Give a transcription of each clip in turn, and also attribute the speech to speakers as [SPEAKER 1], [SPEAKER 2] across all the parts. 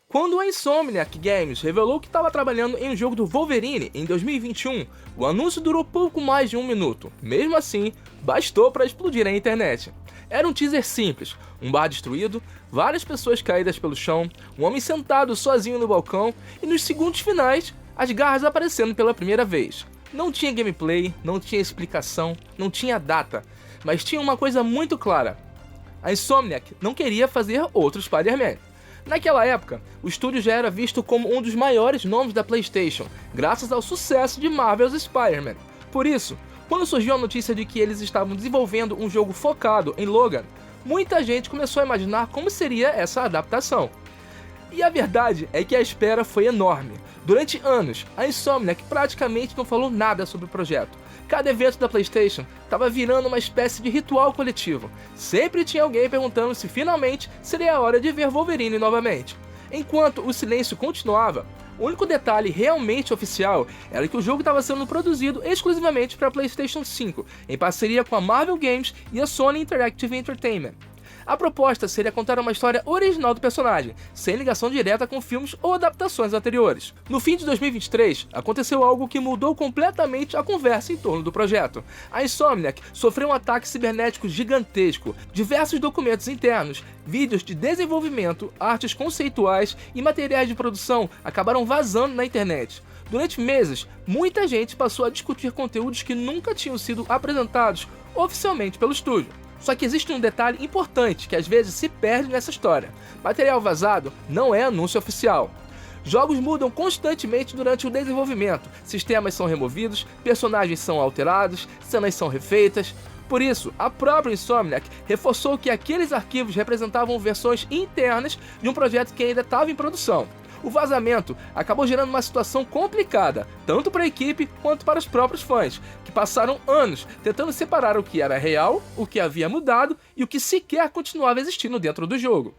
[SPEAKER 1] Quando a Insomniac Games revelou que estava trabalhando em um jogo do Wolverine em 2021, o anúncio durou pouco mais de 1 minuto. Mesmo assim, bastou para explodir a internet. Era um teaser simples, um bar destruído, várias pessoas caídas pelo chão, um homem sentado sozinho no balcão e nos segundos finais, as garras aparecendo pela primeira vez. Não tinha gameplay, não tinha explicação, não tinha data, mas tinha uma coisa muito clara. A Insomniac não queria fazer outro Spider-Man. Naquela época, o estúdio já era visto como um dos maiores nomes da PlayStation, graças ao sucesso de Marvel's Spider-Man. Por isso, quando surgiu a notícia de que eles estavam desenvolvendo um jogo focado em Logan, muita gente começou a imaginar como seria essa adaptação. E a verdade é que a espera foi enorme. Durante anos, a Insomniac praticamente não falou nada sobre o projeto. Cada evento da PlayStation estava virando uma espécie de ritual coletivo. Sempre tinha alguém perguntando se finalmente seria a hora de ver Wolverine novamente. Enquanto o silêncio continuava, o único detalhe realmente oficial era que o jogo estava sendo produzido exclusivamente para a PlayStation 5, em parceria com a Marvel Games e a Sony Interactive Entertainment. A proposta seria contar uma história original do personagem, sem ligação direta com filmes ou adaptações anteriores. No fim de 2023, aconteceu algo que mudou completamente a conversa em torno do projeto. A Insomniac sofreu um ataque cibernético gigantesco. Diversos documentos internos, vídeos de desenvolvimento, artes conceituais e materiais de produção acabaram vazando na internet. Durante meses, muita gente passou a discutir conteúdos que nunca tinham sido apresentados oficialmente pelo estúdio. Só que existe um detalhe importante que às vezes se perde nessa história. Material vazado não é anúncio oficial. Jogos mudam constantemente durante o desenvolvimento, sistemas são removidos, personagens são alterados, cenas são refeitas. Por isso, a própria Insomniac reforçou que aqueles arquivos representavam versões internas de um projeto que ainda estava em produção. O vazamento acabou gerando uma situação complicada, tanto para a equipe quanto para os próprios fãs, que passaram anos tentando separar o que era real, o que havia mudado e o que sequer continuava existindo dentro do jogo.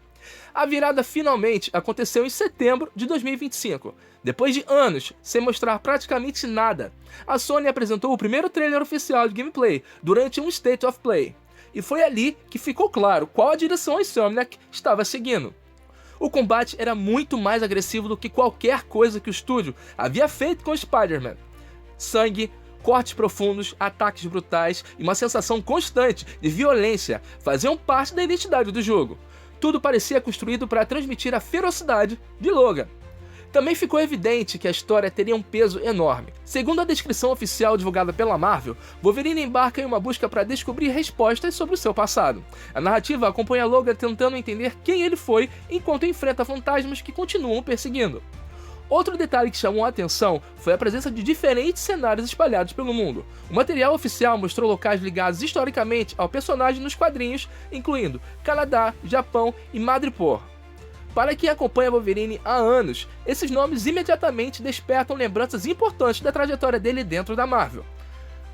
[SPEAKER 1] A virada finalmente aconteceu em setembro de 2025. Depois de anos sem mostrar praticamente nada, a Sony apresentou o primeiro trailer oficial de gameplay durante um State of Play. E foi ali que ficou claro qual a direção a Insomniac estava seguindo. O combate era muito mais agressivo do que qualquer coisa que o estúdio havia feito com Spider-Man. Sangue, cortes profundos, ataques brutais e uma sensação constante de violência faziam parte da identidade do jogo. Tudo parecia construído para transmitir a ferocidade de Logan. Também ficou evidente que a história teria um peso enorme. Segundo a descrição oficial divulgada pela Marvel, Wolverine embarca em uma busca para descobrir respostas sobre o seu passado. A narrativa acompanha Logan tentando entender quem ele foi enquanto enfrenta fantasmas que continuam perseguindo. Outro detalhe que chamou a atenção foi a presença de diferentes cenários espalhados pelo mundo. O material oficial mostrou locais ligados historicamente ao personagem nos quadrinhos, incluindo Canadá, Japão e Madripoor. Para quem acompanha Wolverine há anos, esses nomes imediatamente despertam lembranças importantes da trajetória dele dentro da Marvel.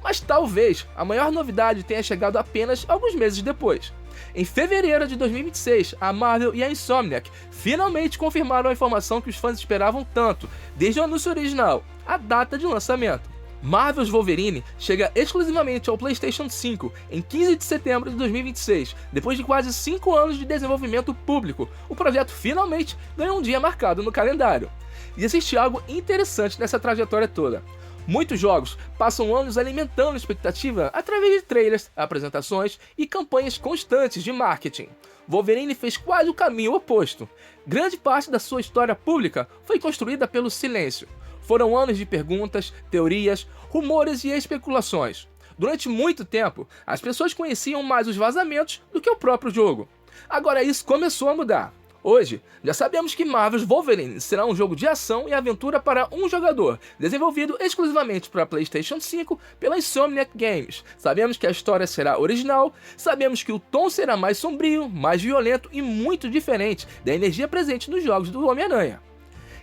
[SPEAKER 1] Mas talvez a maior novidade tenha chegado apenas alguns meses depois. Em fevereiro de 2026, a Marvel e a Insomniac finalmente confirmaram a informação que os fãs esperavam tanto, desde o anúncio original, a data de lançamento. Marvel's Wolverine chega exclusivamente ao PlayStation 5 em 15 de setembro de 2026. Depois de quase 5 anos de desenvolvimento público, o projeto finalmente ganhou um dia marcado no calendário. E existe algo interessante nessa trajetória toda. Muitos jogos passam anos alimentando a expectativa através de trailers, apresentações e campanhas constantes de marketing. Wolverine fez quase o caminho oposto. Grande parte da sua história pública foi construída pelo silêncio. Foram anos de perguntas, teorias, rumores e especulações. Durante muito tempo, as pessoas conheciam mais os vazamentos do que o próprio jogo. Agora isso começou a mudar. Hoje, já sabemos que Marvel's Wolverine será um jogo de ação e aventura para um jogador, desenvolvido exclusivamente para PlayStation 5 pela Insomniac Games. Sabemos que a história será original, sabemos que o tom será mais sombrio, mais violento e muito diferente da energia presente nos jogos do Homem-Aranha.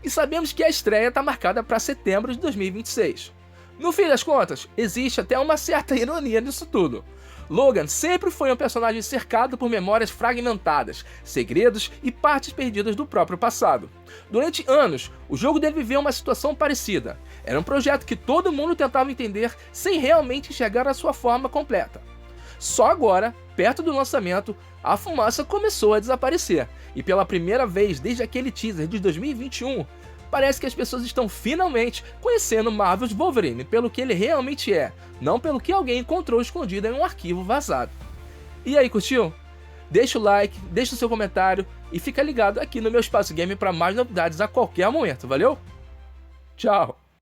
[SPEAKER 1] E sabemos que a estreia está marcada para setembro de 2026. No fim das contas, existe até uma certa ironia nisso tudo. Logan sempre foi um personagem cercado por memórias fragmentadas, segredos e partes perdidas do próprio passado. Durante anos, o jogo deve viver uma situação parecida. Era um projeto que todo mundo tentava entender sem realmente enxergar a sua forma completa. Só agora, perto do lançamento, a fumaça começou a desaparecer, e pela primeira vez desde aquele teaser de 2021, parece que as pessoas estão finalmente conhecendo Marvel's Wolverine pelo que ele realmente é, não pelo que alguém encontrou escondido em um arquivo vazado. E aí, curtiu? Deixa o like, deixa o seu comentário e fica ligado aqui no meu Espaço Game para mais novidades a qualquer momento, valeu? Tchau!